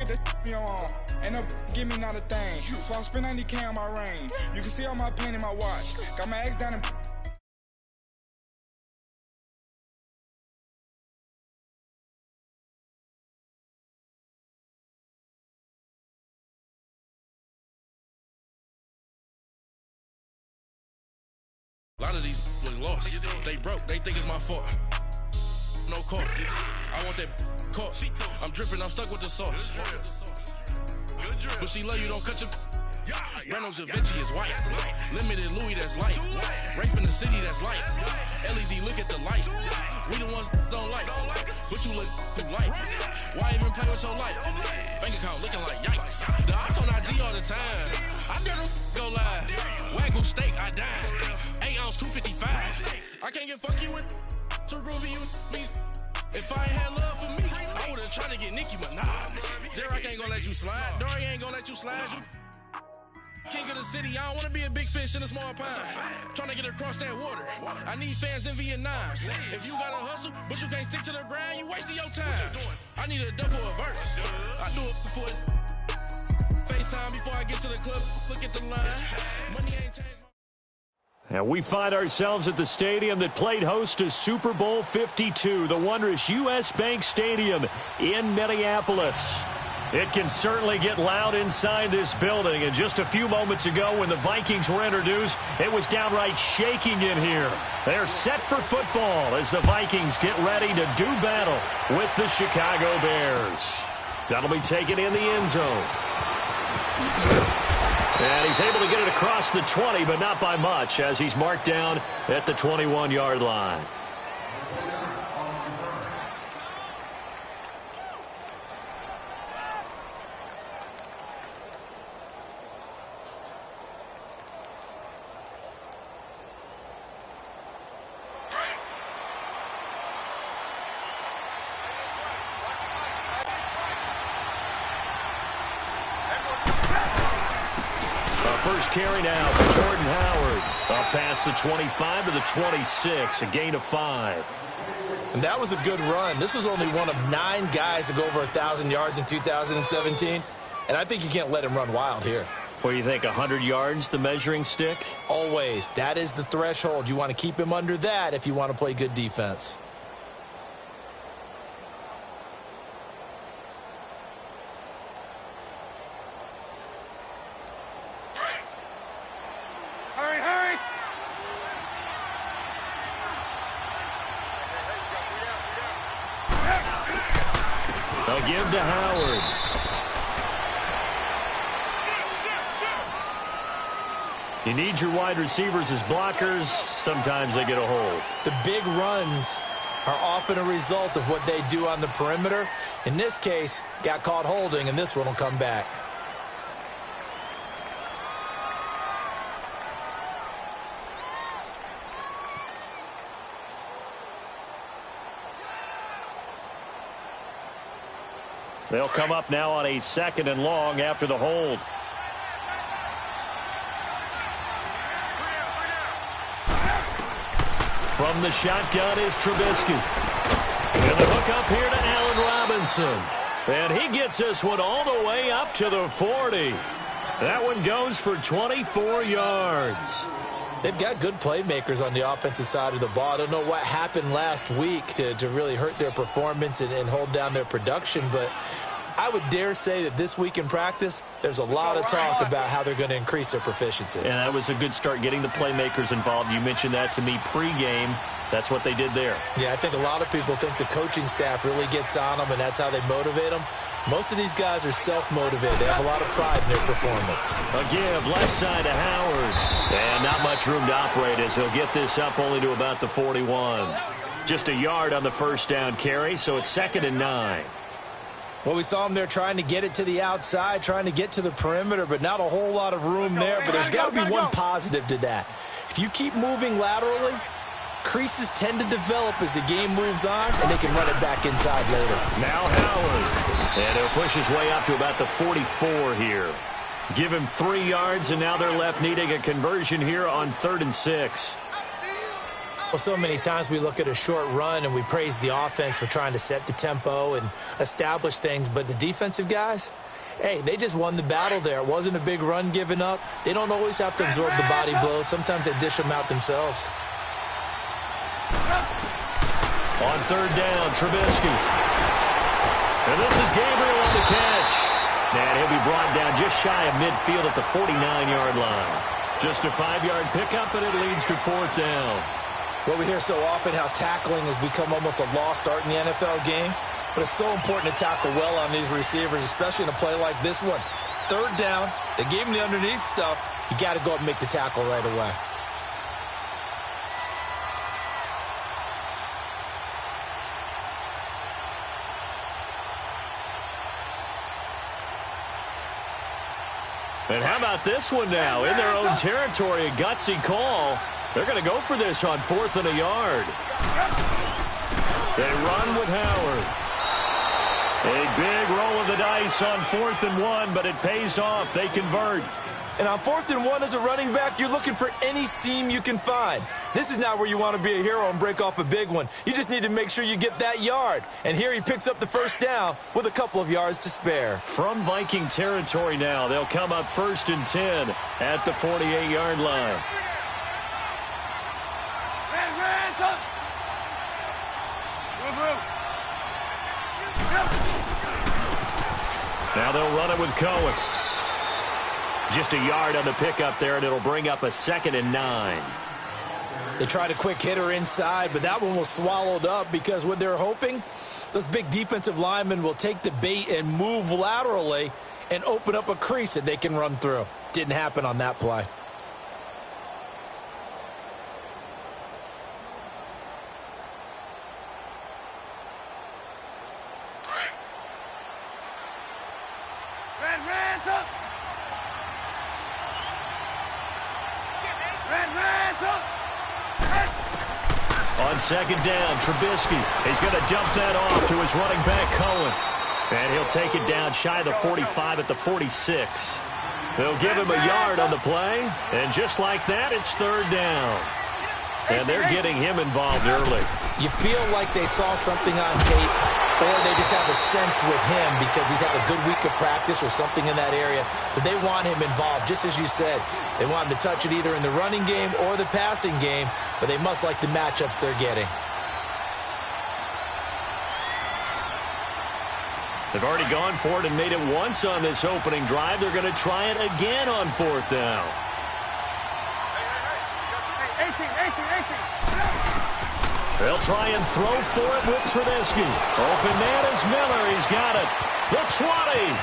put that in your arm. Ain't no give me not a thing. So I spend 90K on my range. You can see all my pain in my watch. Got my ex down in... A lot of these was lost. They broke. They think it's my fault. No call. I want that caught. I'm dripping. I'm stuck with the sauce. But she love you. Don't cut your... Reynolds Da Vinci is white. Limited Louis, that's light. Rape in the city, that's light. LED, look at the light. We the ones don't like. But you look too light. Why even play with your life? Bank account looking like yikes. The ops on IG all the time. I dare them go live. Wagyu steak, I dine. 8 ounce, 255. I can't get fuck you with to groovy you me. If I ain't had love for me, I would've tried to get Nicki Minaj. Derek ain't gonna let you slide. Dory ain't gonna let you slide. You king of the city, I don't wanna be a big fish in a small pond. Trying to get across that water. I need fans in Vietnam. If you gotta hustle, but you can't stick to the grind, you wasting your time. I need a double a verse. I do it for FaceTime before I get to the club. Look at the line. Money ain't changed. And we find ourselves at the stadium that played host to Super Bowl 52, the wondrous U.S. Bank Stadium in Minneapolis. It can certainly get loud inside this building, and just a few moments ago when the Vikings were introduced, it was downright shaking in here. They're set for football as the Vikings get ready to do battle with the Chicago Bears. That'll be taken in the end zone. And he's able to get it across the 20, but not by much, as he's marked down at the 21-yard line. First carry now for Jordan Howard. Up past the 25 to the 26, a gain of 5. And that was a good run. This was only one of 9 guys to go over 1,000 yards in 2017. And I think you can't let him run wild here. What do you think, 100 yards, the measuring stick? Always. That is the threshold. You want to keep him under that if you want to play good defense. They'll give to Howard. You need your wide receivers as blockers. Sometimes they get a hold. The big runs are often a result of what they do on the perimeter. In this case, got caught holding, and this one will come back. They'll come up now on a 2nd and long after the hold. From the shotgun is Trubisky. And the hook up here to Allen Robinson. And he gets this one all the way up to the 40. That one goes for 24 yards. They've got good playmakers on the offensive side of the ball. I don't know what happened last week to really hurt their performance and hold down their production, but I would dare say that this week in practice, there's a lot of talk about how they're going to increase their proficiency. And that was a good start, getting the playmakers involved. You mentioned that to me pregame. That's what they did there. Yeah, I think a lot of people think the coaching staff really gets on them, and that's how they motivate them. Most of these guys are self-motivated. They have a lot of pride in their performance. A give left side to Howard. And not much room to operate as he'll get this up only to about the 41. Just a yard on the first down carry, so it's 2nd and 9. Well, we saw him there trying to get it to the outside, trying to get to the perimeter, but not a whole lot of room there. But there's got to be one positive to that. If you keep moving laterally, creases tend to develop as the game moves on, and they can run it back inside later. Now Howard. And he'll push his way up to about the 44 here. Give him 3 yards, and now they're left needing a conversion here on 3rd and 6. Well, so many times we look at a short run and we praise the offense for trying to set the tempo and establish things, but the defensive guys, hey, they just won the battle there. It wasn't a big run given up. They don't always have to absorb the body blows. Sometimes they dish them out themselves. On third down, Trubisky. And this is Gabriel on the catch. And he'll be brought down just shy of midfield at the 49-yard line. Just a 5-yard pickup, and it leads to fourth down. Well, we hear so often how tackling has become almost a lost art in the NFL game. But it's so important to tackle well on these receivers, especially in a play like this one. Third down, they gave him the underneath stuff. You got to go up and make the tackle right away. And how about this one now? In their own territory, a gutsy call. They're going to go for this on 4th and a yard. They run with Howard. A big roll of the dice on 4th and 1, but it pays off. They convert. And on 4th and 1 as a running back, you're looking for any seam you can find. This is not where you want to be a hero and break off a big one. You just need to make sure you get that yard. And here he picks up the first down with a couple of yards to spare. From Viking territory now, they'll come up 1st and 10 at the 48-yard line. Now they'll run it with Cohen. Just a yard on the pickup there, and it'll bring up a 2nd and 9. They tried a quick hitter inside, but that one was swallowed up because what they're hoping, those big defensive linemen will take the bait and move laterally and open up a crease that they can run through. Didn't happen on that play. On 2nd down, Trubisky. He's going to dump that off to his running back, Cohen. And he'll take it down shy of the 45 at the 46. They'll give him a yard on the play. And just like that, it's 3rd down. And they're getting him involved early. You feel like they saw something on tape, or they just have a sense with him because he's had a good week of practice or something in that area that they want him involved. Just as you said, they want him to touch it either in the running game or the passing game, but they must like the matchups they're getting. They've already gone for it and made it once on this opening drive. They're going to try it again on 4th down. They'll try and throw for it with Trubisky. Open man is Miller. He's got it. The 20.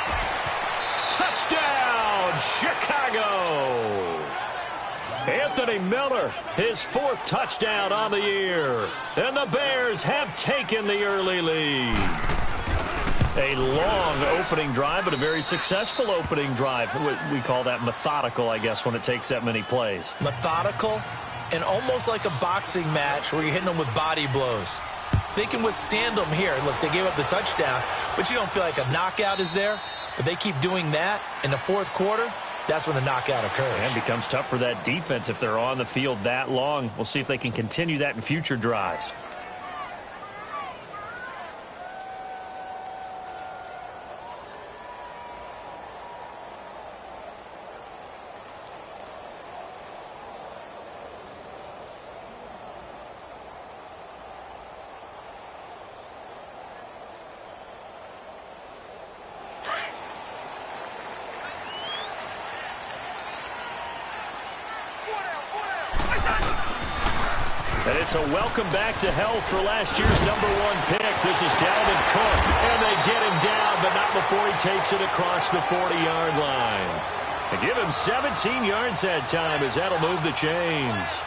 Touchdown, Chicago. Anthony Miller, his 4th touchdown on the year. And the Bears have taken the early lead. A long opening drive, but a very successful opening drive. We call that methodical, I guess, when it takes that many plays. Methodical and almost like a boxing match where you're hitting them with body blows. They can withstand them here. Look, they gave up the touchdown, but you don't feel like a knockout is there. But they keep doing that in the 4th quarter. That's when the knockout occurs. And it becomes tough for that defense if they're on the field that long. We'll see if they can continue that in future drives. And it's a welcome back to health for last year's #1 pick. This is Dalvin Cook. And they get him down, but not before he takes it across the 40-yard line. They give him 17 yards that time as that'll move the chains.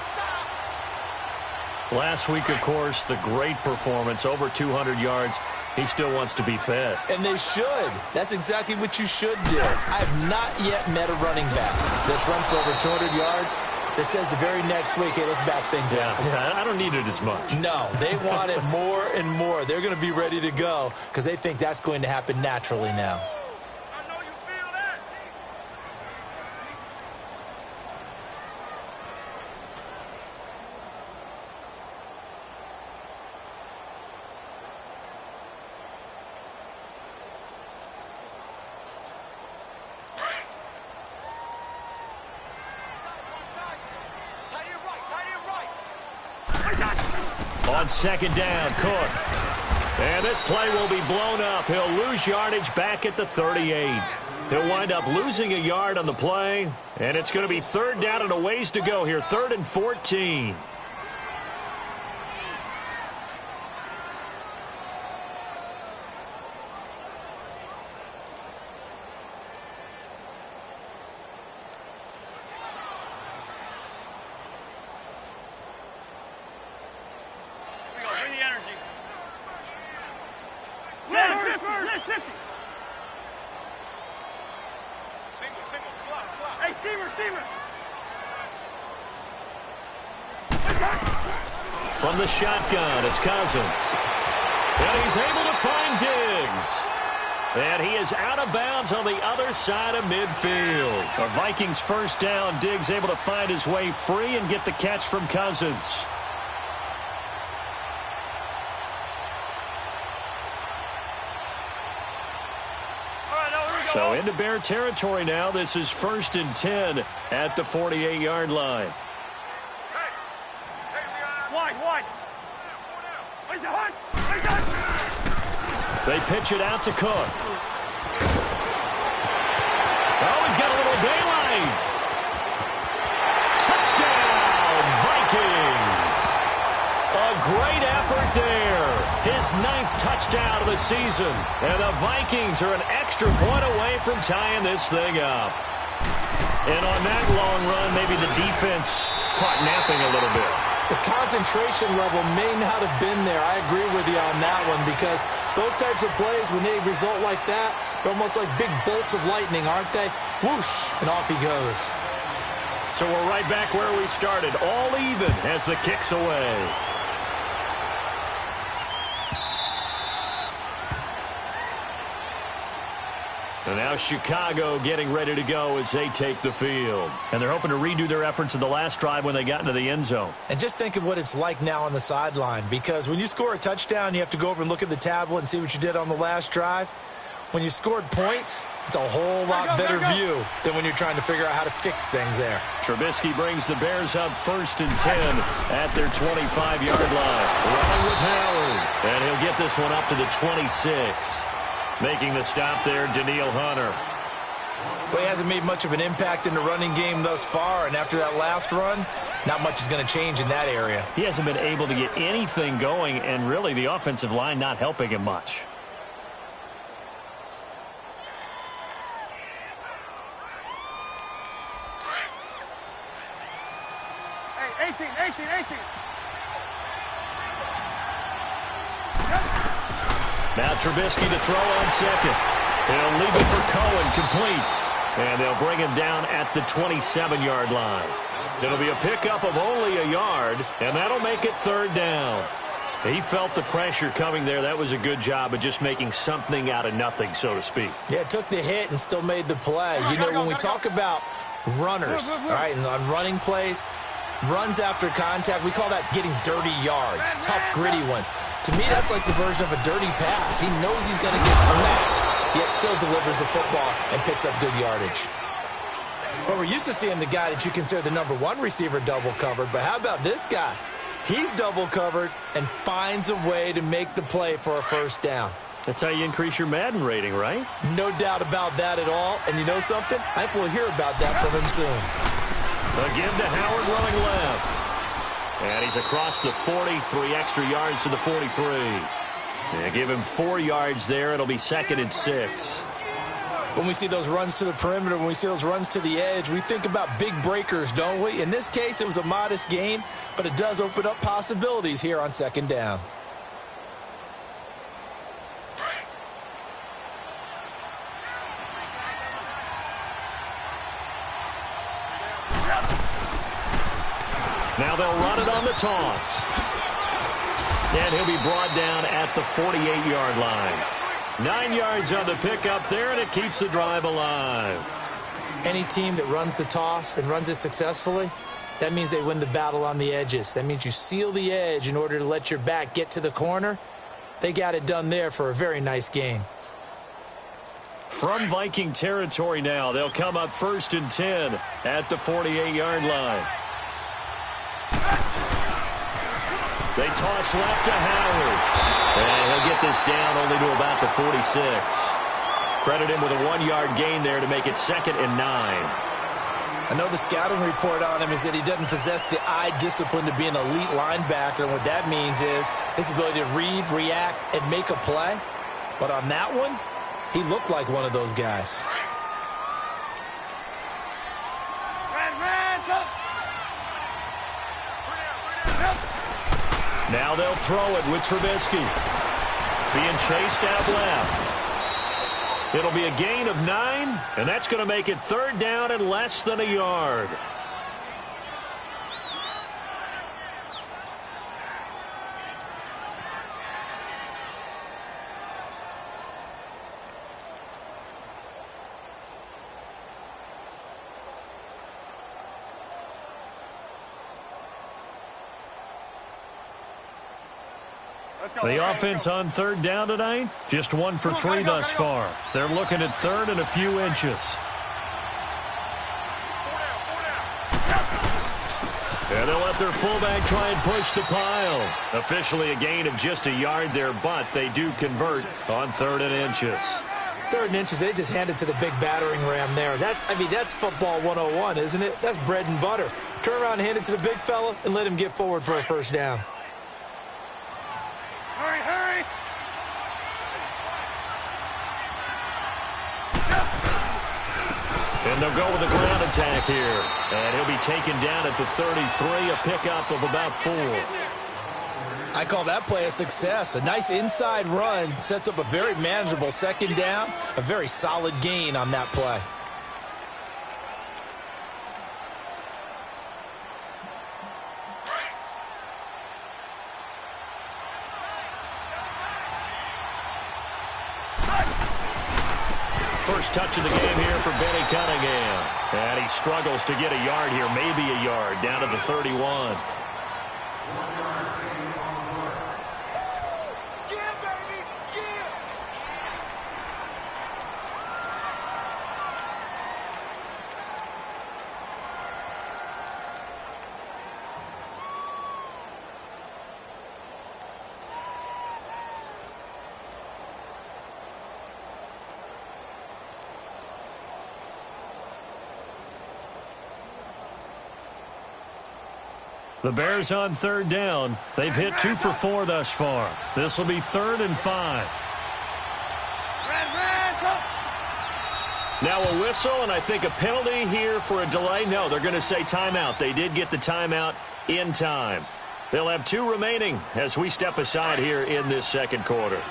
Last week, of course, the great performance, over 200 yards. He still wants to be fed. And they should. That's exactly what you should do. I have not yet met a running back that's run for over 200 yards that says the very next week, hey, let's back things up. Yeah, I don't need it as much. No, they want it more and more. They're going to be ready to go because they think that's going to happen naturally now. I know you feel that. On second down, Cook. And this play will be blown up. He'll lose yardage back at the 38. He'll wind up losing a yard on the play, and it's going to be third down and a ways to go here, 3rd and 14. From the shotgun, it's Cousins. And he's able to find Diggs. And he is out of bounds on the other side of midfield. A Vikings first down. Diggs able to find his way free and get the catch from Cousins. So into Bear territory now. This is 1st and 10 at the 48-yard line. They pitch it out to Cook. Oh, he's got a little daylight. Touchdown, Vikings. A great effort there. His 9th touchdown of the season. And the Vikings are an extra point away from tying this thing up. And on that long run, maybe the defense caught napping a little bit. The concentration level may not have been there. I agree with you on that one, because those types of plays, when they result like that, they're almost like big bolts of lightning, aren't they? Whoosh, and off he goes. So we're right back where we started, all even as the kick's away. And now Chicago getting ready to go as they take the field. And they're hoping to redo their efforts in the last drive when they got into the end zone. And just think of what it's like now on the sideline, because when you score a touchdown, you have to go over and look at the tablet and see what you did on the last drive. When you scored points, it's a whole lot better view than when you're trying to figure out how to fix things there. Trubisky brings the Bears up 1st and 10 at their 25-yard line. Running with Howard. And he'll get this one up to the 26. Making the stop there, Daniil Hunter. Well, he hasn't made much of an impact in the running game thus far, and after that last run, not much is going to change in that area. He hasn't been able to get anything going, and really the offensive line not helping him much. Hey, 18. Now Trubisky to throw on second. He'll leave it for Cohen, complete. And they'll bring him down at the 27-yard line. It'll be a pickup of only a yard, and that'll make it 3rd down. He felt the pressure coming there. That was a good job of just making something out of nothing, so to speak. Yeah, took the hit and still made the play. You know, when we talk about runners, all right, and on running plays, runs after contact, we call that getting dirty yards, tough, gritty ones. To me, that's like the version of a dirty pass. He knows he's going to get smacked, yet still delivers the football and picks up good yardage. Well, we're used to seeing the guy that you consider the #1 receiver double covered, but how about this guy? He's double covered and finds a way to make the play for a 1st down. That's how you increase your Madden rating, right? No doubt about that at all. And you know something? I think we'll hear about that from him soon. Again to Howard running left. And he's across the 40, 3 extra yards to the 43. They give him 4 yards there. It'll be 2nd and 6. When we see those runs to the perimeter, when we see those runs to the edge, we think about big breakers, don't we? In this case, it was a modest gain, but it does open up possibilities here on 2nd down. Now they'll run it on the toss. And he'll be brought down at the 48-yard line. 9 yards on the pickup there, and it keeps the drive alive. Any team that runs the toss and runs it successfully, that means they win the battle on the edges. That means you seal the edge in order to let your back get to the corner. They got it done there for a very nice gain. From Viking territory now, they'll come up 1st and 10 at the 48-yard line. They toss left to Howard. And he'll get this down only to about the 46. Credit him with a 1-yard gain there to make it 2nd and 9. I know the scouting report on him is that he doesn't possess the eye discipline to be an elite linebacker, and what that means is his ability to read, react, and make a play. But on that one, he looked like one of those guys. Now they'll throw it with Trubisky. Being chased out left. It'll be a gain of 9, and that's going to make it 3rd down and less than a yard. The offense on 3rd down tonight, just 1 for 3 thus far. They're looking at 3rd and a few inches. And they'll let their fullback try and push the pile. Officially a gain of just a yard there, but they do convert on 3rd and inches. 3rd and inches, they just hand it to the big battering ram there. That's football 101, isn't it? That's bread and butter. Turn around and hand it to the big fella and let him get forward for a 1st down. Hurry, hurry! And they'll go with the ground attack here. And he'll be taken down at the 33, a pickup of about 4. I call that play a success. A nice inside run sets up a very manageable 2nd down, a very solid gain on that play. First touch of the game here for Benny Cunningham. And he struggles to get a yard here, maybe a yard, down to the 31. The Bears on 3rd down. They've hit 2 for 4 thus far. This will be 3rd and 5. Now a whistle and I think a penalty here for a delay. No, they're going to say timeout. They did get the timeout in time. They'll have 2 remaining as we step aside here in this 2nd quarter.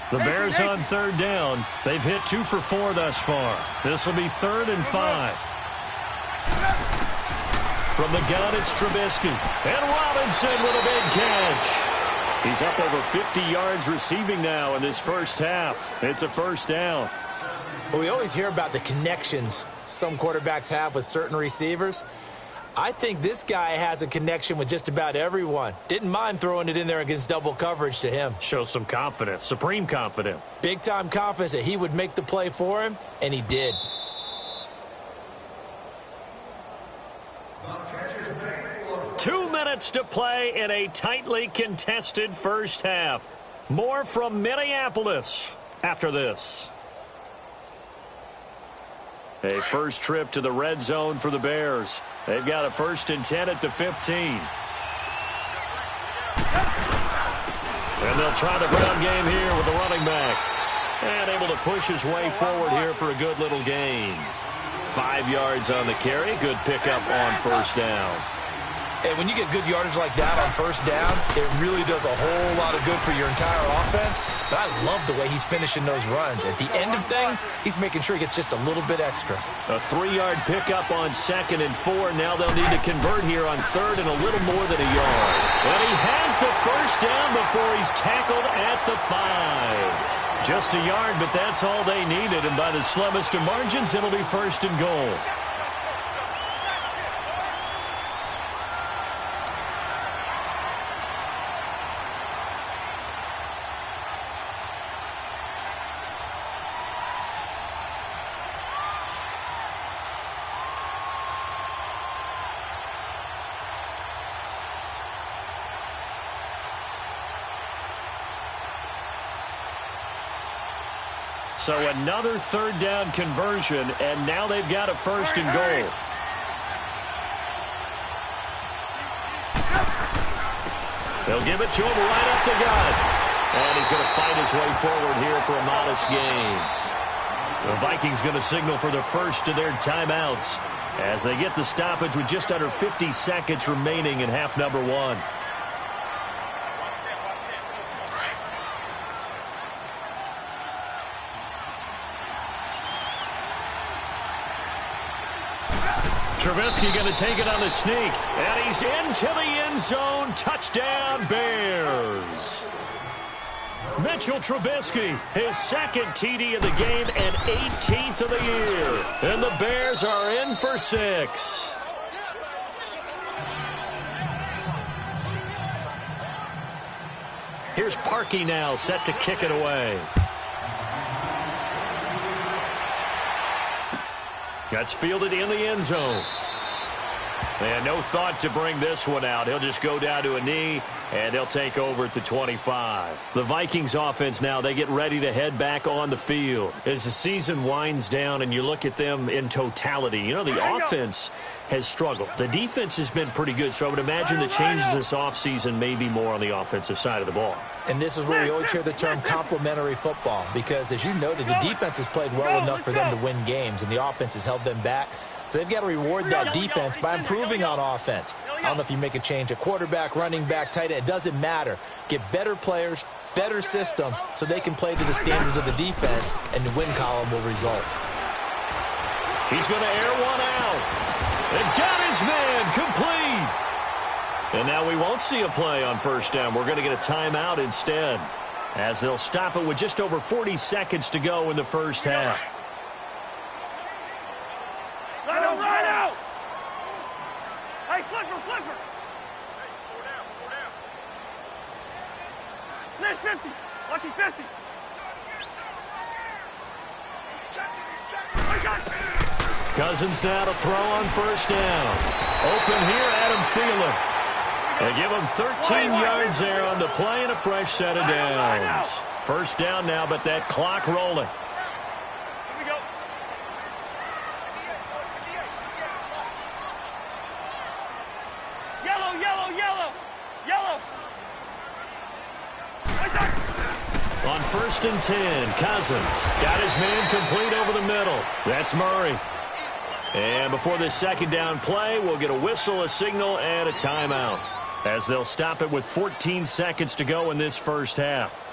The Bears on 3rd down. They've hit 2 for 4 thus far. This will be 3rd and 5. From the gun, it's Trubisky. And Robinson with a big catch. He's up over 50 yards receiving now in this first half. It's a 1st down. Well, we always hear about the connections some quarterbacks have with certain receivers. I think this guy has a connection with just about everyone. Didn't mind throwing it in there against double coverage to him. Shows some confidence, supreme confidence. Big-time confidence that he would make the play for him, and he did. To play in a tightly contested first half. More from Minneapolis after this. A first trip to the red zone for the Bears. They've got a 1st and 10 at the 15. And they'll try the ground game here with the running back. And able to push his way forward here for a good little gain. 5 yards on the carry. Good pickup on 1st down. And when you get good yardage like that on 1st down, it really does a whole lot of good for your entire offense. But I love the way he's finishing those runs. At the end of things, he's making sure he gets just a little bit extra. A 3-yard pickup on 2nd and 4. Now they'll need to convert here on 3rd and a little more than a yard. And he has the 1st down before he's tackled at the 5. Just a yard, but that's all they needed. And by the slimmest of margins, it'll be 1st and goal. So another third down conversion, and now they've got a first and goal. They'll give it to him right up the gut. And he's going to fight his way forward here for a modest gain. The Vikings going to signal for the first of their timeouts as they get the stoppage with just under 50 seconds remaining in half number 1. Trubisky going to take it on the sneak, and he's into the end zone. Touchdown, Bears. Mitchell Trubisky, his second TD of the game and 18th of the year. And the Bears are in for 6. Here's Parkey now, set to kick it away. That's fielded in the end zone. And no thought to bring this one out. He'll just go down to a knee, and they'll take over at the 25. The Vikings offense now, they get ready to head back on the field. As the season winds down and you look at them in totality, you know, the offense has struggled. The defense has been pretty good, so I would imagine the changes this offseason may be more on the offensive side of the ball. And this is where we always hear the term complementary football, because as you noted, the defense has played well enough for them to win games, and the offense has held them back. So they've got to reward that defense by improving on offense. I don't know if you make a change at quarterback, running back, tight end. It doesn't matter. Get better players, better system, so they can play to the standards of the defense, and the win column will result. He's going to air one out. And got his man complete. And now we won't see a play on first down. We're going to get a timeout instead, as they'll stop it with just over 40 seconds to go in the first half. Right out! Hey, flipper! Hey, 50! Lucky 50! Cousins now to throw on first down. Open here, Adam Thielen. They give him 13 yards there on the play and a fresh set of downs. First down now, but that clock rolling. Here we go. Yellow! On first and 10, Cousins got his man complete over the middle. That's Murray. And before this second down play, we'll get a whistle, a signal, and a timeout, as they'll stop it with 14 seconds to go in this first half.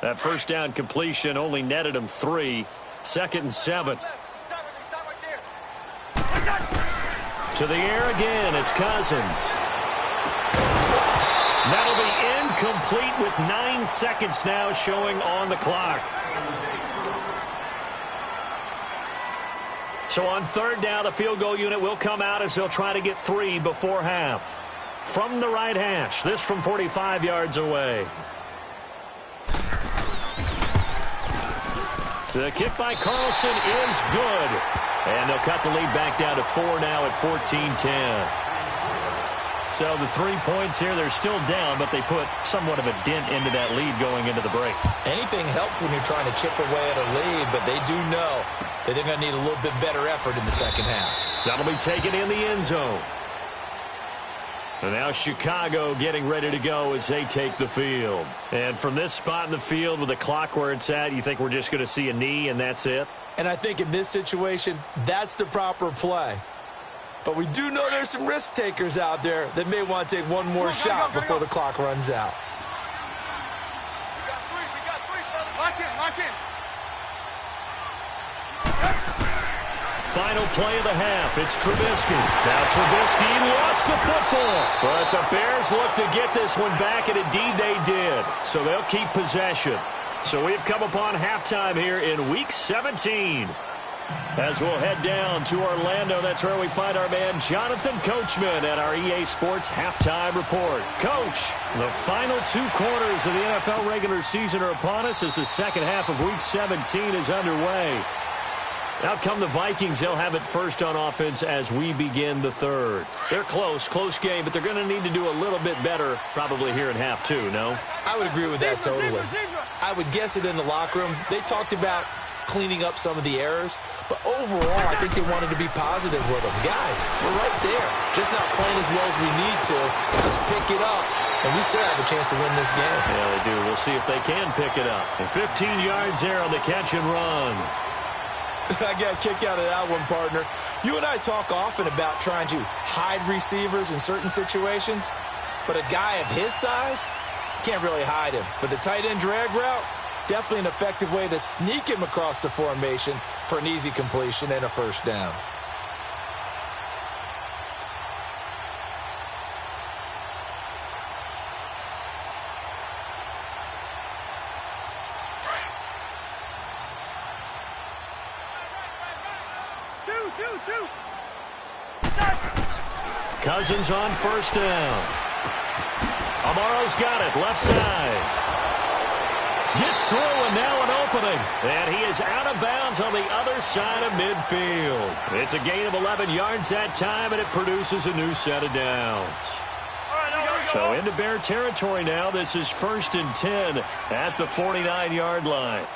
That first down completion only netted him 3. Second and 7. To the air again, it's Cousins. That'll be incomplete with 9 seconds now showing on the clock. So on third down, the field goal unit will come out as they'll try to get 3 before half. From the right hash, this from 45 yards away. The kick by Carlson is good. And they'll cut the lead back down to 4 now at 14-10. So the 3 points here, they're still down, but they put somewhat of a dent into that lead going into the break. Anything helps when you're trying to chip away at a lead, but they do know that they're going to need a little bit better effort in the second half. That'll be taken in the end zone. And now Chicago getting ready to go as they take the field. And from this spot in the field with the clock where it's at, you think we're just going to see a knee and that's it? And I think in this situation, that's the proper play. But we do know there's some risk takers out there that may want to take one more shot before the clock runs out. We got three, brother. Lock in. final play of the half. It's Trubisky. Now Trubisky lost the football. But the Bears look to get this one back, and indeed they did. So they'll keep possession. So we've come upon halftime here in Week 17. As we'll head down to Orlando, that's where we find our man Jonathan Coachman at our EA Sports Halftime Report. Coach, the final 2 quarters of the NFL regular season are upon us as the second half of Week 17 is underway. Out come the Vikings. They'll have it first on offense as we begin the third. They're close game, but they're going to need to do a little bit better probably here in half 2, no? I would agree with that totally. I would guess it in the locker room. They talked about cleaning up some of the errors, but overall, I think they wanted to be positive with them. Guys, we're right there. Just not playing as well as we need to. Let's pick it up, and we still have a chance to win this game. Yeah, they do. We'll see if they can pick it up. And 15 yards there on the catch and run. I got a kick out of that one, partner. You and I talk often about trying to hide receivers in certain situations, but a guy of his size can't really hide him. But the tight end drag route, definitely an effective way to sneak him across the formation for an easy completion and a first down. Cousins on first down. Amaro's got it, left side. Gets through, and now an opening. And he is out of bounds on the other side of midfield. It's a gain of 11 yards that time, and it produces a new set of downs. So into Bear territory now. This is 1st and 10 at the 49-yard line.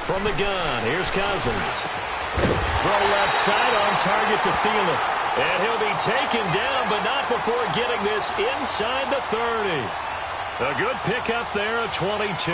From the gun, here's Cousins. Throw left side on target to Thielen. And he'll be taken down, but not before getting this inside the 30. A good pickup there at 22.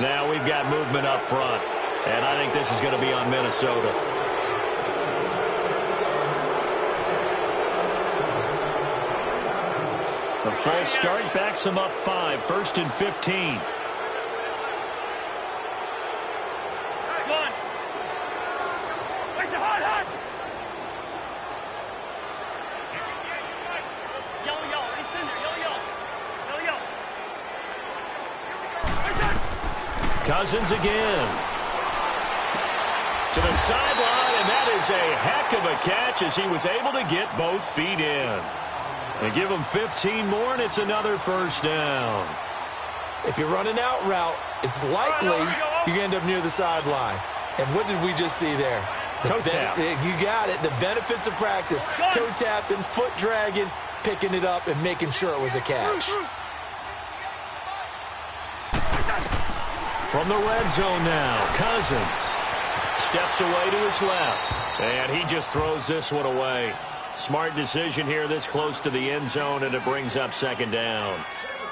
Now we've got movement up front, and I think this is going to be on Minnesota. The full start backs them up 5, 1st and 15. Cousins again. To the sideline, and that is a heck of a catch as he was able to get both feet in. They give him 15 more, and it's another first down. If you're running out route, it's likely you're going to end up near the sideline. And what did we just see there? Toe tap. You got it. The benefits of practice. Toe tapping, foot dragging, picking it up, and making sure it was a catch. From the red zone now, Cousins steps away to his left, and he just throws this one away. Smart decision here this close to the end zone, and it brings up 2nd down.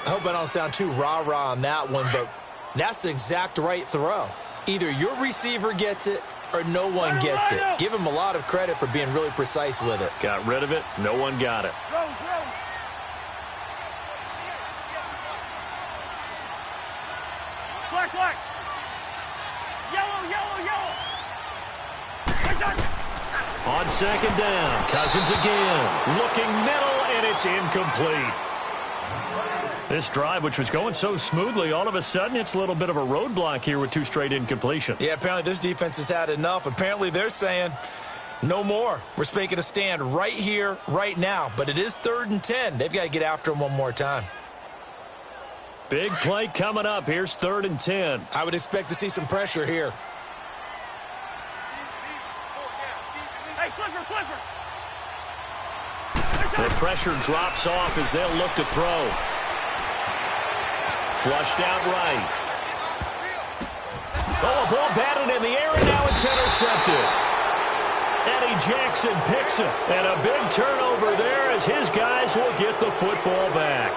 I hope I don't sound too rah-rah on that one, but that's the exact right throw. Either your receiver gets it or no one gets it. Give him a lot of credit for being really precise with it. Got rid of it. No one got it. Black. Yellow. On 2nd down, Cousins again. Looking middle, and it's incomplete. This drive, which was going so smoothly, all of a sudden it's a little bit of a roadblock here with 2 straight incompletions. Yeah, apparently this defense has had enough. Apparently they're saying no more. We're making a stand right here, right now. But it is 3rd and 10. They've got to get after him one more time. Big play coming up. Here's 3rd and 10. I would expect to see some pressure here. Hey, flipper. The pressure drops off as they'll look to throw. Flushed out right. Oh, a ball batted in the air, and now it's intercepted. Eddie Jackson picks it, and a big turnover there as his guys will get the football back.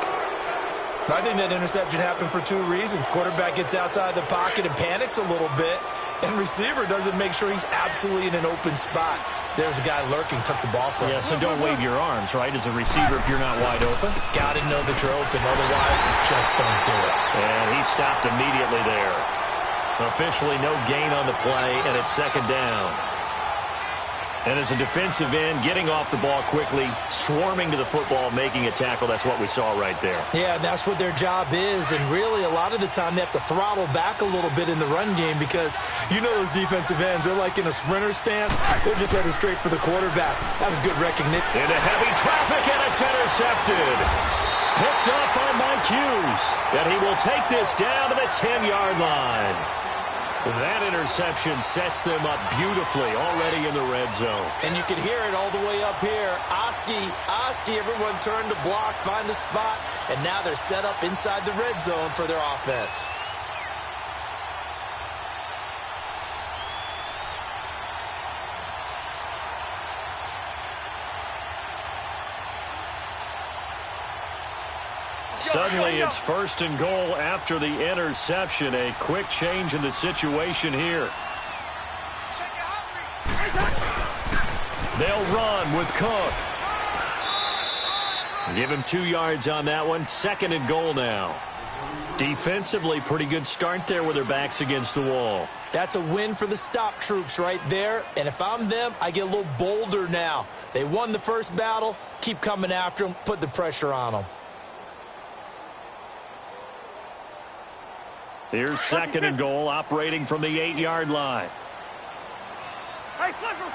I think that interception happened for two reasons. Quarterback gets outside the pocket and panics a little bit, and receiver doesn't make sure he's absolutely in an open spot. So there's a guy lurking, took the ball from him. Yeah, so don't wave your arms, right, as a receiver if you're not wide open. Got to know that you're open, otherwise just don't do it. And he stopped immediately there. Officially no gain on the play, and it's second down. And as a defensive end, getting off the ball quickly, swarming to the football, making a tackle, that's what we saw right there. Yeah, that's what their job is, and really a lot of the time they have to throttle back a little bit in the run game because you know those defensive ends, they're like in a sprinter stance. They're just headed straight for the quarterback. That was good recognition. Into heavy traffic, and it's intercepted. Picked up by Mike Hughes, and he will take this down to the 10-yard line. That interception sets them up beautifully already in the red zone. And you can hear it all the way up here. Oski, everyone turned to block, find the spot, and now they're set up inside the red zone for their offense. Suddenly, it's first and goal after the interception. A quick change in the situation here. They'll run with Cook. Give him 2 yards on that one. Second and goal now. Defensively, pretty good start there with their backs against the wall. That's a win for the stop troops right there. And if I'm them, I get a little bolder now. They won the first battle. Keep coming after them. Put the pressure on them. Here's second and goal, operating from the 8-yard line. Hey, flipper!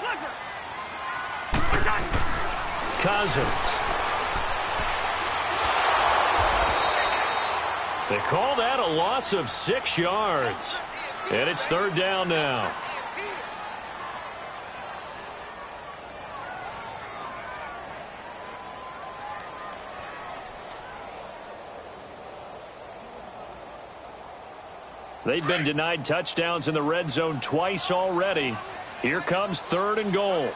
Cousins. They call that a loss of 6 yards. And it's third down now. They've been denied touchdowns in the red zone twice already. Here comes third and goal.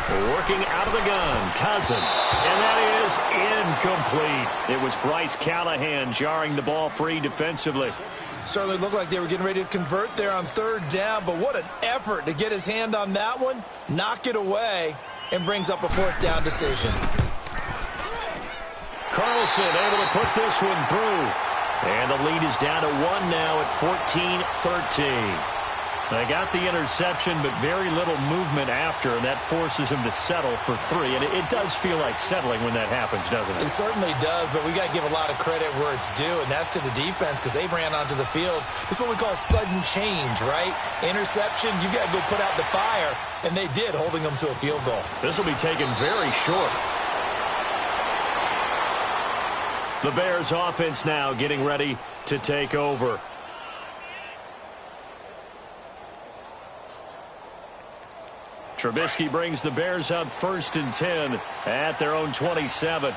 Working out of the gun, Cousins. And that is incomplete. It was Bryce Callahan jarring the ball free defensively. Certainly looked like they were getting ready to convert there on third down, but what an effort to get his hand on that one, knock it away, and brings up a fourth down decision. Carlson able to put this one through. And the lead is down to 1 now at 14-13. They got the interception, but very little movement after, and that forces him to settle for 3. And it does feel like settling when that happens, doesn't it? It certainly does, but we got to give a lot of credit where it's due, and that's to the defense because they ran onto the field. This is what we call sudden change, right? Interception, you got to go put out the fire, and they did, holding them to a field goal. This will be taken very short. The Bears offense now getting ready to take over. Trubisky brings the Bears up 1st and 10 at their own 27.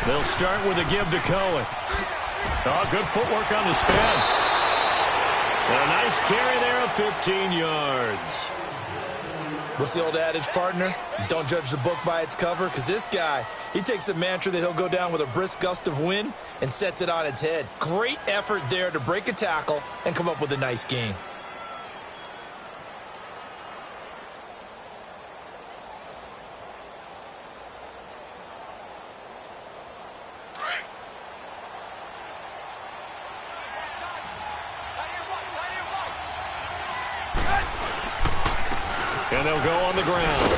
They'll start with a give to Cohen. Oh, good footwork on the spin. And a nice carry there of 15 yards. What's the old adage, partner? Don't judge the book by its cover, because this guy, he takes the mantra that he'll go down with a brisk gust of wind and sets it on its head. Great effort there to break a tackle and come up with a nice gain. And they'll go on the ground.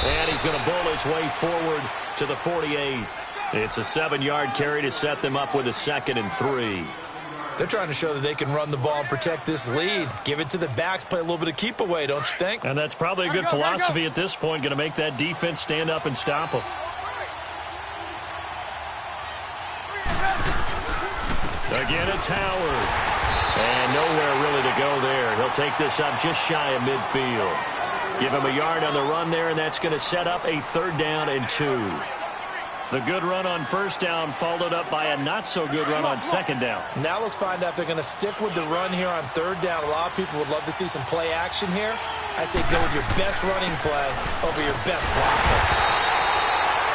And he's going to bowl his way forward to the 48. It's a 7-yard carry to set them up with a 2nd and 3. They're trying to show that they can run the ball and protect this lead. Give it to the backs, play a little bit of keep away, don't you think? And that's probably a good philosophy at this point, going to make that defense stand up and stop them. Again, it's Howard. And nowhere really to go there. He'll take this up just shy of midfield. Give him a yard on the run there, and that's going to set up a 3rd down and 2. The good run on 1st down followed up by a not-so-good run on 2nd down. Now let's find out if they're going to stick with the run here on 3rd down. A lot of people would love to see some play action here. I say go with your best running play over your best blocker.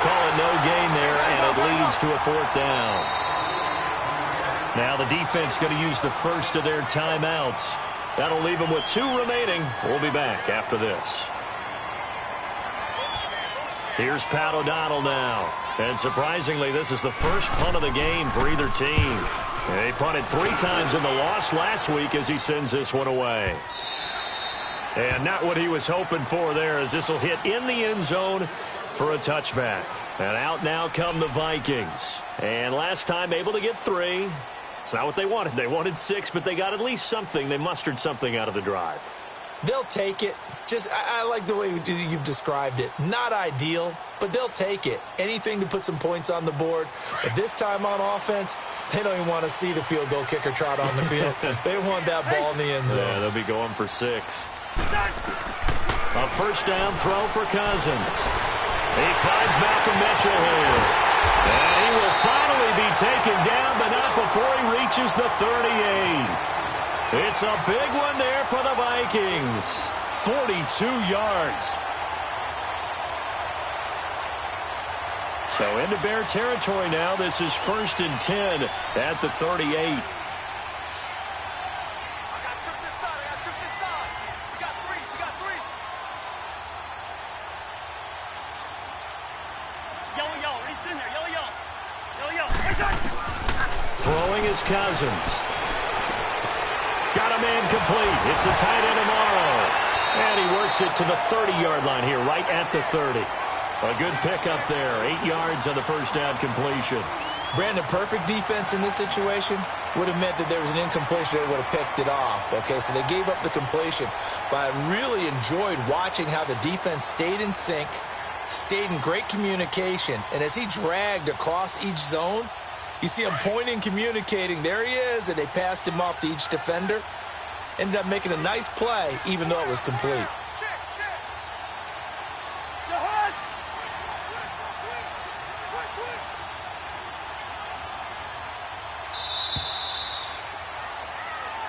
Call it no gain there, and it leads to a 4th down. Now the defense going to use the first of their timeouts. That'll leave them with 2 remaining. We'll be back after this. Here's Pat O'Donnell now. And surprisingly, this is the first punt of the game for either team. They punted 3 times in the loss last week as he sends this one away. And not what he was hoping for there, as this will hit in the end zone for a touchback. And out now come the Vikings. And last time able to get 3. It's not what they wanted. They wanted 6, but they got at least something. They mustered something out of the drive. They'll take it. I like the way you've described it. Not ideal, but they'll take it. Anything to put some points on the board. But this time on offense, they don't even want to see the field goal kicker trot on the field. They want that ball in the end zone. Yeah, they'll be going for 6. A 1st down throw for Cousins. He finds Malcolm Mitchell here. And he will finally be taken down, but not before he reaches the 38. It's a big one there for the Vikings. 42 yards. So into Bear territory now. This is 1st and 10 at the 38. Throwing is Cousins. Got a man complete. It's a tight end tomorrow. And he works it to the 30-yard line here, right at the 30. A good pickup there. 8 yards on the 1st down completion. Brandon, perfect defense in this situation would have meant that there was an incompletion. They would have picked it off. Okay, so they gave up the completion. But I really enjoyed watching how the defense stayed in sync, stayed in great communication. And as he dragged across each zone, you see him pointing, communicating. There he is, and they passed him off to each defender. Ended up making a nice play, even though it was complete.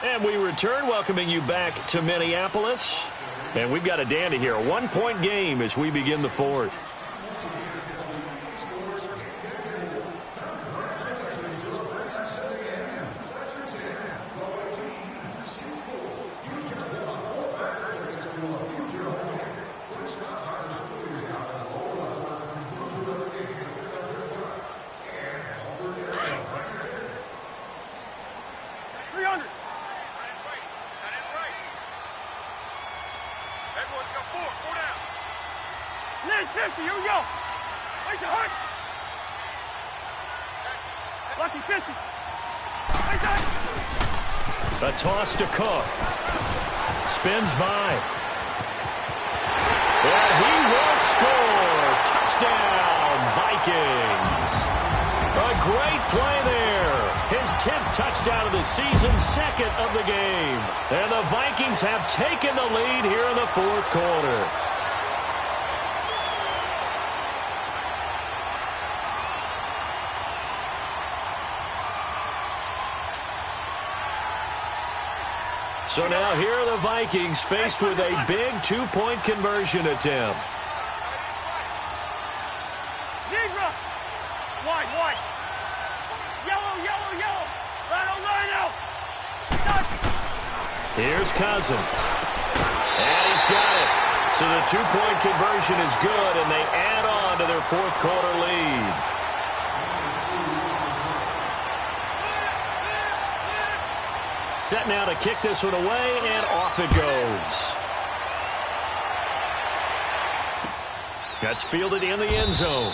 And we return, welcoming you back to Minneapolis. And we've got a dandy here. A 1-point game as we begin the 4th. A toss to Cook. Spins by. And he will score. Touchdown, Vikings. A great play there. His 10th touchdown of the season, 2nd of the game. And the Vikings have taken the lead here in the 4th quarter. So now here are the Vikings faced with a big 2-point conversion attempt. Wide. Yellow. Rhino. Here's Cousins. And he's got it. So the 2-point conversion is good, and they add on to their 4th quarter lead. Set now to kick this one away, and off it goes. That's fielded in the end zone.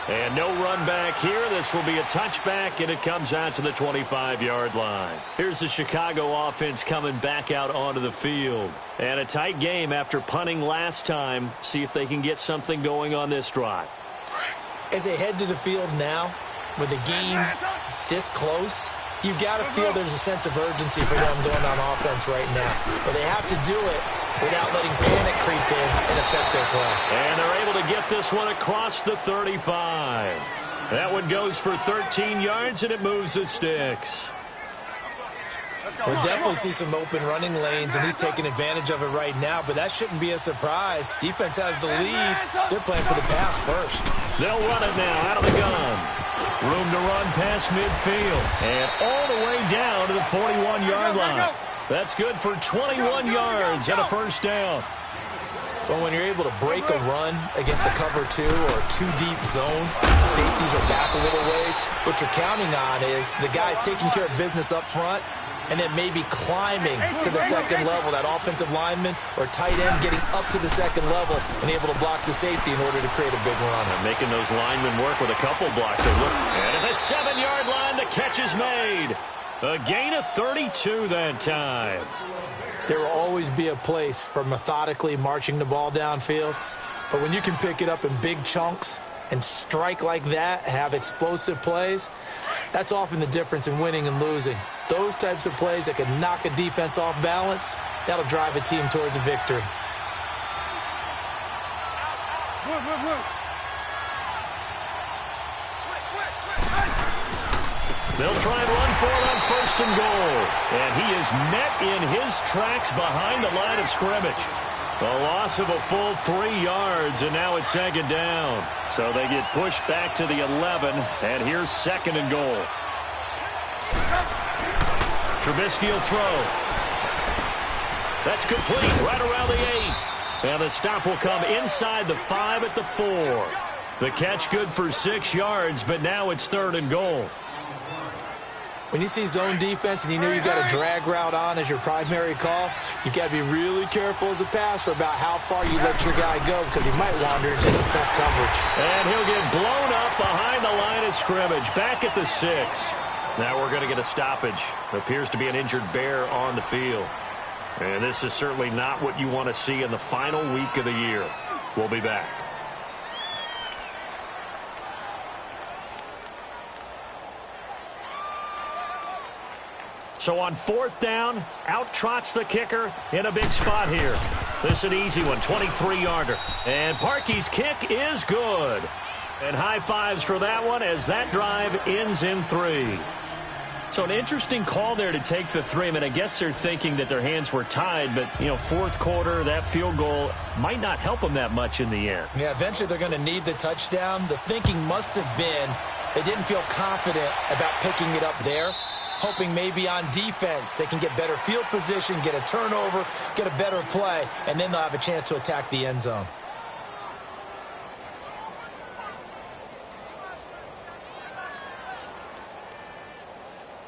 And no run back here. This will be a touchback, and it comes out to the 25-yard line. Here's the Chicago offense coming back out onto the field. And a tight game after punting last time. See if they can get something going on this drive. As they head to the field now, with the game this close, you've got to feel there's a sense of urgency for them going on offense right now. But they have to do it without letting panic creep in and affect their play. And they're able to get this one across the 35. That one goes for 13 yards, and it moves the sticks. We'll definitely see some open running lanes, and he's taking advantage of it right now, but that shouldn't be a surprise. Defense has the lead. They're playing for the pass first. They'll run it now out of the gun. Room to run past midfield, and all the way down to the 41-yard line. That's good for 21 yards and a first down. Well, when you're able to break a run against a cover 2 or too deep zone, safeties are back a little ways. What you're counting on is the guys taking care of business up front and then maybe climbing to the second level, that offensive lineman or tight end getting up to the second level and able to block the safety in order to create a big run. And making those linemen work with a couple blocks. And at the 7-yard line, the catch is made. A gain of 32 that time. There will always be a place for methodically marching the ball downfield. But when you can pick it up in big chunks and strike like that, have explosive plays, that's often the difference in winning and losing. Those types of plays that can knock a defense off balance, that'll drive a team towards a victory. They'll try and run for it on first and goal. And he is met in his tracks behind the line of scrimmage. A loss of a full 3 yards, and now it's second down. So they get pushed back to the 11, and here's second and goal. Trubisky will throw. That's complete right around the 8. And the stop will come inside the 5 at the 4. The catch good for 6 yards, but now it's third and goal. When you see zone defense and you know you've got a drag route on as your primary call, you've got to be really careful as a passer about how far you let your guy go because he might wander into some tough coverage. And he'll get blown up behind the line of scrimmage, back at the 6. Now we're going to get a stoppage. Appears to be an injured bear on the field. And this is certainly not what you want to see in the final week of the year. We'll be back. So on fourth down, out trots the kicker in a big spot here. This is an easy one, 23-yarder. And Parkey's kick is good. And high fives for that one as that drive ends in 3. So an interesting call there to take the 3. I mean, I guess they're thinking that their hands were tied, but, you know, fourth quarter, that field goal might not help them that much in the end. Yeah, eventually they're going to need the touchdown. The thinking must have been they didn't feel confident about picking it up there, hoping maybe on defense they can get better field position, get a turnover, get a better play, and then they'll have a chance to attack the end zone.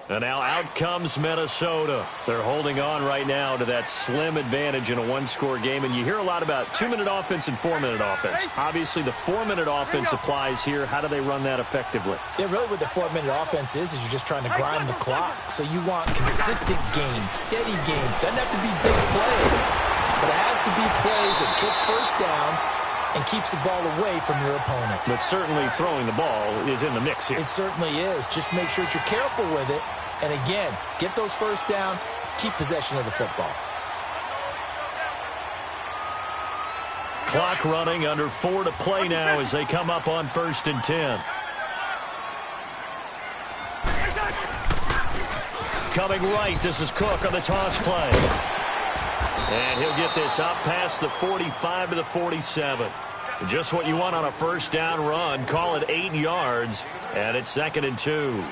And now out comes Minnesota. They're holding on right now to that slim advantage in a one-score game. And you hear a lot about 2-minute offense and 4-minute offense. Obviously, the 4-minute offense applies here. How do they run that effectively? Yeah, really what the 4-minute offense is you're just trying to grind the clock. So you want consistent gains, steady gains. Doesn't have to be big plays, but it has to be plays that gets first downs and keeps the ball away from your opponent. But certainly throwing the ball is in the mix here. It certainly is. Just make sure that you're careful with it. And again, get those first downs, keep possession of the football. Clock running, under 4 to play now as they come up on 1st and 10. Coming right, this is Cook on the toss play. And he'll get this up past the 45 to the 47. Just what you want on a first down run. Call it 8 yards, and it's 2nd and 2.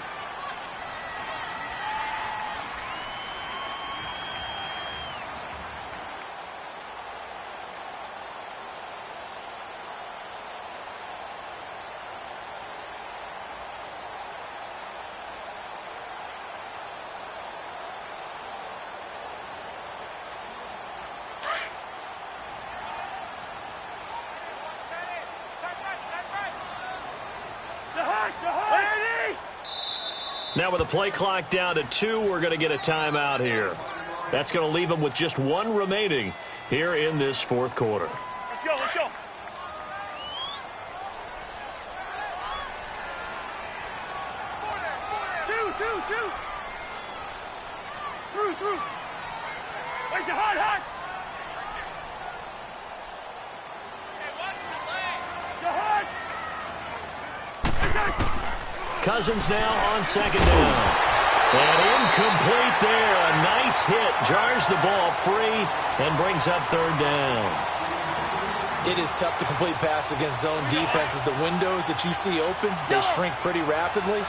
Now with the play clock down to 2, we're going to get a timeout here. That's going to leave them with just 1 remaining here in this fourth quarter. Let's go, let's go. Two. Through. Wait, you're hot. Cousins now on second down. And incomplete there. A nice hit. Jars the ball free and brings up third down. It is tough to complete pass against zone defenses. The windows that you see open, they shrink pretty rapidly.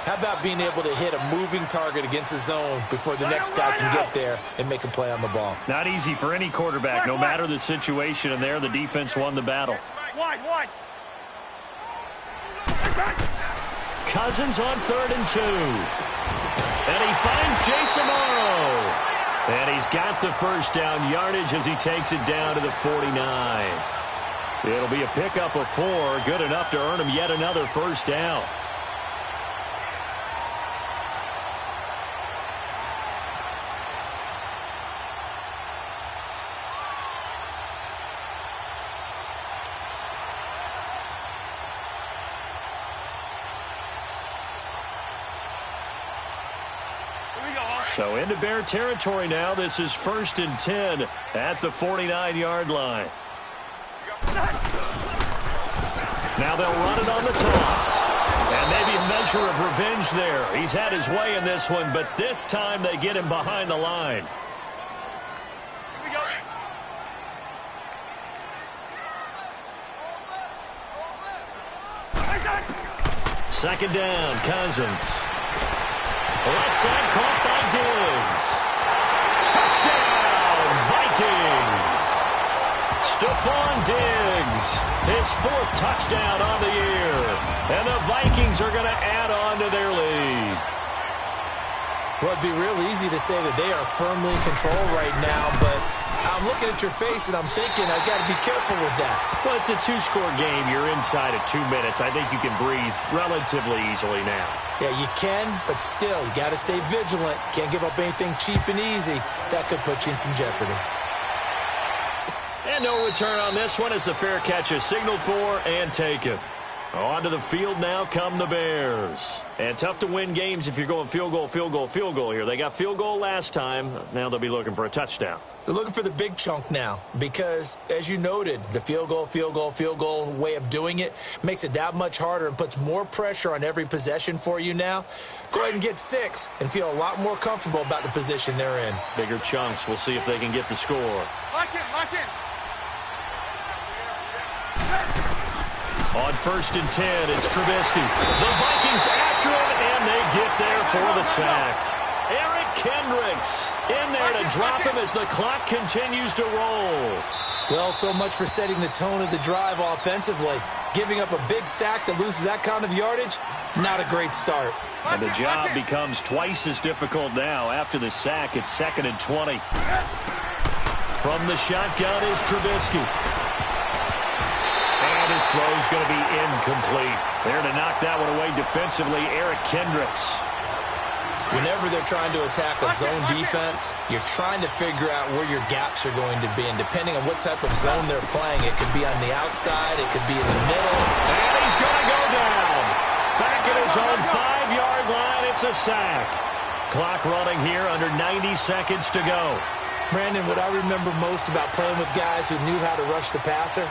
How about being able to hit a moving target against a zone before the next guy can get there and make a play on the ball? Not easy for any quarterback, no matter the situation, and there the defense won the battle. Wide. Cousins on 3rd and 2. And he finds Jason Morrow. And he's got the first down yardage as he takes it down to the 49. It'll be a pickup of 4, good enough to earn him yet another first down. So into Bear territory now. This is 1st and 10 at the 49-yard line. Now they'll run it on the toss. And maybe a measure of revenge there. He's had his way in this one, but this time they get him behind the line. Second down, Cousins. Left side caught by Diggs. Touchdown, Vikings. Stephon Diggs, his 4th touchdown on the year. And the Vikings are going to add on to their lead. Well, it'd be real easy to say that they are firmly in control right now, but I'm looking at your face and I'm thinking I've got to be careful with that. Well, it's a 2-score game. You're inside of 2 minutes. I think you can breathe relatively easily now. Yeah, you can, but still, you got to stay vigilant. Can't give up anything cheap and easy. That could put you in some jeopardy. And no return on this one as the fair catch is signaled for and taken. Onto the field now come the Bears. And tough to win games if you're going field goal here. They got field goal last time. Now they'll be looking for a touchdown. They're looking for the big chunk now because, as you noted, the field goal way of doing it makes it that much harder and puts more pressure on every possession for you now. Go ahead and get 6 and feel a lot more comfortable about the position they're in. Bigger chunks. We'll see if they can get the score. Lock in. On 1st and 10, it's Trubisky. The Vikings after him, and they get there for the sack. Eric Kendricks in there to drop him as the clock continues to roll. Well, so much for setting the tone of the drive offensively. Giving up a big sack that loses that kind of yardage, not a great start. And the job becomes twice as difficult now. After the sack, it's 2nd and 20. From the shotgun is Trubisky. And his throw's going to be incomplete. There to knock that one away defensively, Eric Kendricks. Whenever they're trying to attack a zone defense, you're trying to figure out where your gaps are going to be. And depending on what type of zone they're playing, it could be on the outside, it could be in the middle. And he's going to go down. Back at his own 5-yard line, it's a sack. Clock running here, under 90 seconds to go. Brandon, what I remember most about playing with guys who knew how to rush the passer,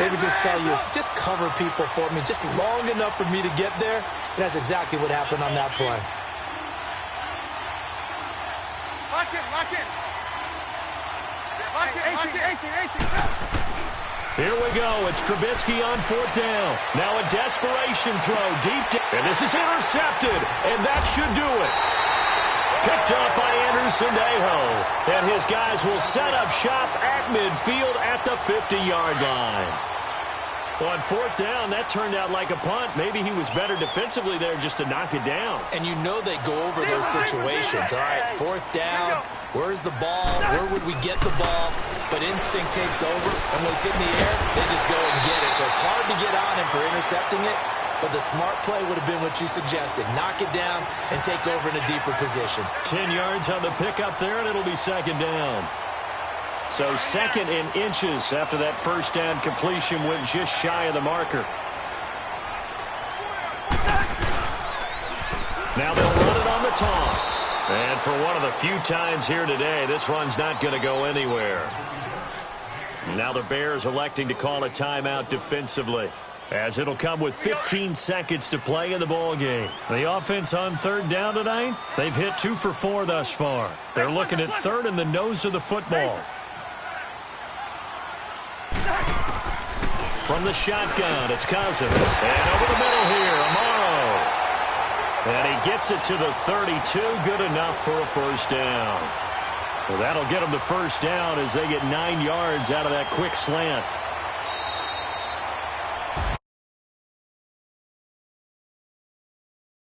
they would just tell you, just cover people for me, just long enough for me to get there. And that's exactly what happened on that play. Lock in. Here we go. It's Trubisky on 4th down. Now a desperation throw deep down. And this is intercepted. And that should do it. Picked up by Anderson Dejo. And his guys will set up shop at midfield at the 50-yard line. On 4th down, that turned out like a punt. Maybe he was better defensively there just to knock it down. And you know they go over those situations. All right, 4th down, where's the ball? Where would we get the ball? But instinct takes over, and when it's in the air, they just go and get it. So it's hard to get on him for intercepting it, but the smart play would have been what you suggested. Knock it down and take over in a deeper position. 10 yards on the pickup there, and it'll be 2nd down. So 2nd in inches after that first down completion went just shy of the marker. Now they'll run it on the toss. And for one of the few times here today, this run's not going to go anywhere. Now the Bears electing to call a timeout defensively. as it'll come with 15 seconds to play in the ball game. The offense on third down tonight, they've hit 2 for 4 thus far. They're looking at third in the nose of the football. From the shotgun, it's Cousins. And over the middle here, Amaro. And he gets it to the 32, good enough for a first down. Well, that'll get them the first down as they get 9 yards out of that quick slant.